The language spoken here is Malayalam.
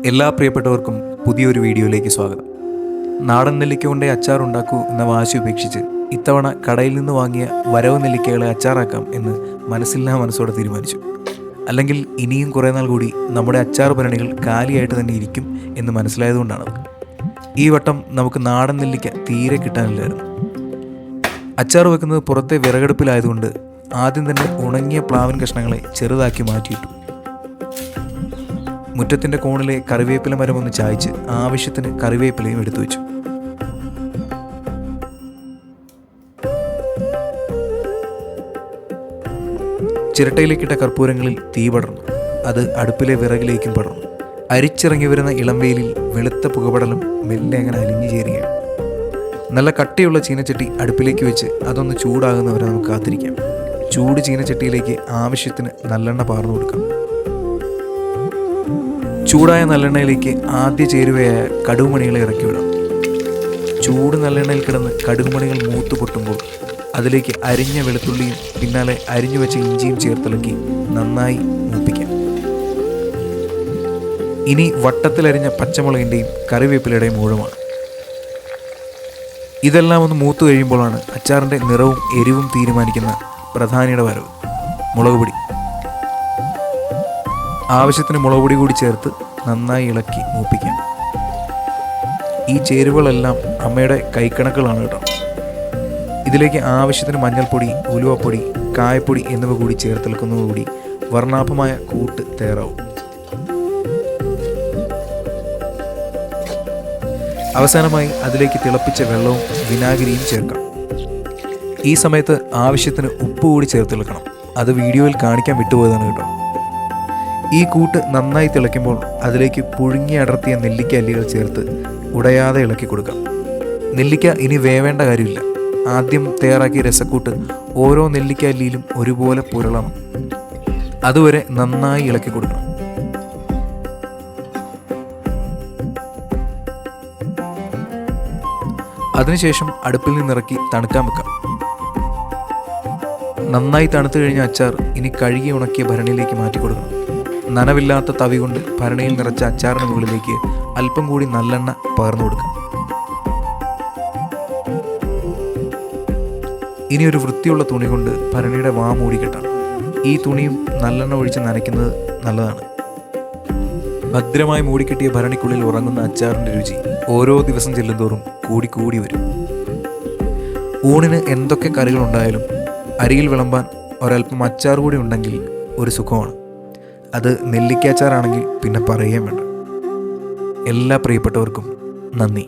എല്ലാ പ്രിയപ്പെട്ടവർക്കും പുതിയൊരു വീഡിയോയിലേക്ക് സ്വാഗതം. നാടൻ നെല്ലിക്ക കൊണ്ടേ അച്ചാർ ഉണ്ടാക്കൂ എന്ന വാശി ഉപേക്ഷിച്ച് ഇത്തവണ കടയിൽ നിന്ന് വാങ്ങിയ വരവ് നെല്ലിക്കകളെ അച്ചാറാക്കാം എന്ന് മനസ്സില്ലാ മനസ്സോടെ തീരുമാനിച്ചു. അല്ലെങ്കിൽ ഇനിയും കുറേ നാൾ കൂടി നമ്മുടെ അച്ചാർ ഭരണികൾ കാലിയായിട്ട് തന്നെ ഇരിക്കും എന്ന് മനസ്സിലായതുകൊണ്ടാണത്. ഈ വട്ടം നമുക്ക് നാടൻ നെല്ലിക്ക തീരെ കിട്ടാനില്ലായിരുന്നു. അച്ചാർ വെക്കുന്നത് പുറത്തെ വിറകടുപ്പിലായതുകൊണ്ട് ആദ്യം തന്നെ ഉണങ്ങിയ പ്ലാവൻ കഷ്ണങ്ങളെ ചെറുതാക്കി മാറ്റിയിട്ടു. മുറ്റത്തിൻ്റെ കോണിലെ കറിവേപ്പില മരം ഒന്ന് ചായച്ച് ആവശ്യത്തിന് കറിവേപ്പിലയും എടുത്തു വെച്ചു. ചിരട്ടയിലേക്കിട്ട കർപ്പൂരങ്ങളിൽ തീ പടർന്നു. അത് അടുപ്പിലെ വിറകിലേക്കും പടർന്നു. അരിച്ചിറങ്ങി വരുന്ന ഇളംവെയിലിൽ വെളുത്ത പുകപടലം മെല്ലെ അങ്ങനെ അലിഞ്ഞു ചേരുകയാണ്. നല്ല കട്ടിയുള്ള ചീനച്ചട്ടി അടുപ്പിലേക്ക് വെച്ച് അതൊന്ന് ചൂടാകുന്നവരെ നമുക്ക് കാത്തിരിക്കാം. ചൂട് ചീനച്ചട്ടിയിലേക്ക് ആവശ്യത്തിന് നല്ലെണ്ണ പാർന്നു കൊടുക്കാം. ചൂടായ നല്ലെണ്ണയിലേക്ക് ആദ്യ ചേരുവയായ കടുകുമണികളെ ഇറക്കി വിടാം. ചൂട് നല്ലെണ്ണയിൽ കിടന്ന് കടുകുമണികൾ മൂത്ത് പൊട്ടുമ്പോൾ അതിലേക്ക് അരിഞ്ഞ വെളുത്തുള്ളിയും പിന്നാലെ അരിഞ്ഞു വെച്ച ഇഞ്ചിയും ചേർത്തിളക്കി നന്നായി മൂപ്പിക്കാം. ഇനി വട്ടത്തിലരിഞ്ഞ പച്ചമുളകിൻ്റെയും കറിവേപ്പിലയുടെയും ഊഴമാണ്. ഇതെല്ലാം ഒന്ന് മൂത്തു കഴിയുമ്പോഴാണ് അച്ചാറിൻ്റെ നിറവും എരിവും തീരുമാനിക്കുന്ന പ്രധാനിയുടെ വരവ്. മുളക് പൊടി. ആവശ്യത്തിന് മുളക് പൊടി കൂടി ചേർത്ത് നന്നായി ഇളക്കി മൂപ്പിക്കാം. ഈ ചേരുവകളെല്ലാം അമ്മയുടെ കൈക്കണക്കുകളാണ് കേട്ടോ. ഇതിലേക്ക് ആവശ്യത്തിന് മഞ്ഞൾപ്പൊടി, ഉലുവപ്പൊടി, കായപ്പൊടി എന്നിവ കൂടി ചേർത്തിളക്കുന്നതോടുകൂടി വർണ്ണാഭമായ കൂട്ട് തയ്യാറാവും. അവസാനമായി അതിലേക്ക് തിളപ്പിച്ച വെള്ളവും വിനാഗിരിയും ചേർക്കാം. ഈ സമയത്ത് ആവശ്യത്തിന് ഉപ്പ് കൂടി ചേർത്തിളക്കണം. അത് വീഡിയോയിൽ കാണിക്കാൻ വിട്ടുപോയതാണ് കേട്ടോ. ഈ കൂട്ട് നന്നായി തിളയ്ക്കുമ്പോൾ അതിലേക്ക് പുഴുങ്ങി അടർത്തിയ നെല്ലിക്ക അല്ലികൾ ചേർത്ത് ഉടയാതെ ഇളക്കി കൊടുക്കാം. നെല്ലിക്ക ഇനി വേവേണ്ട കാര്യമില്ല. ആദ്യം തയ്യാറാക്കിയ രസക്കൂട്ട് ഓരോ നെല്ലിക്ക അല്ലിയിലും ഒരുപോലെ പുരളണം. അതുവരെ നന്നായി ഇളക്കി കൊടുക്കണം. അതിനുശേഷം അടുപ്പിൽ നിന്നിറക്കി തണുക്കാൻ വെക്കാം. നന്നായി തണുത്തു കഴിഞ്ഞ അച്ചാർ ഇനി കഴുകി ഉണക്കിയ ഭരണിയിലേക്ക് മാറ്റി കൊടുക്കണം. നനവില്ലാത്ത തവി കൊണ്ട് ഭരണിയിൽ നിറച്ച അച്ചാറിന് മുകളിലേക്ക് അല്പം കൂടി നല്ലെണ്ണ പകർന്നു കൊടുക്കാം. ഇനി ഒരു വൃത്തിയുള്ള തുണി കൊണ്ട് ഭരണിയുടെ വാ മൂടി കെട്ടാം. ഈ തുണിയും നല്ലെണ്ണ ഒഴിച്ച് നനയ്ക്കുന്നത് നല്ലതാണ്. ഭദ്രമായി മൂടിക്കെട്ടിയ ഭരണിക്കുള്ളിൽ ഉറങ്ങുന്ന അച്ചാറിൻ്റെ രുചി ഓരോ ദിവസം ചെല്ലുന്തോറും കൂടി വരും. ഊണിന് എന്തൊക്കെ കറികളുണ്ടായാലും അരിയിൽ വിളമ്പാൻ ഒരൽപ്പം അച്ചാർ കൂടി ഉണ്ടെങ്കിൽ ഒരു സുഖമാണ്. അത് നെല്ലിക്കാച്ചാറാണെങ്കിൽ പിന്നെ പറയുകയും വേണ്ട. എല്ലാ പ്രിയപ്പെട്ടവർക്കും നന്ദി.